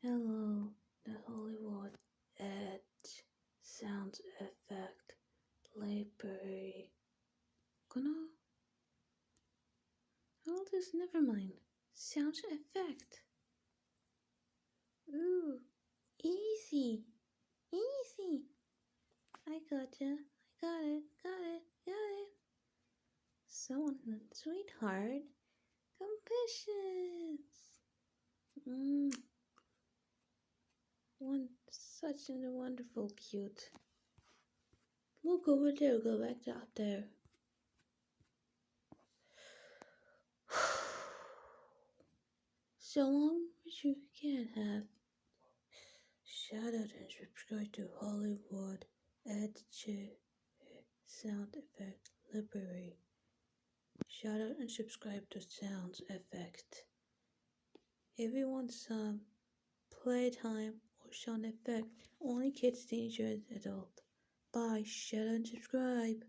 Hello, the Hollywood Edge Sound Effect Library. Gonna hold this, never mind. Sound effect. Ooh, easy, easy. I gotcha. I got it. Someone, sweetheart. Compassions. Mmm, such a wonderful, cute. Look over there, go back to up there. So long as you can have. Shout out and subscribe to Hollywood Edge Sound Effect Library. Shout out and subscribe to Sound Effect. If you want some playtime or sound effect, only kids, teenagers, adult. Bye. Shout out and subscribe.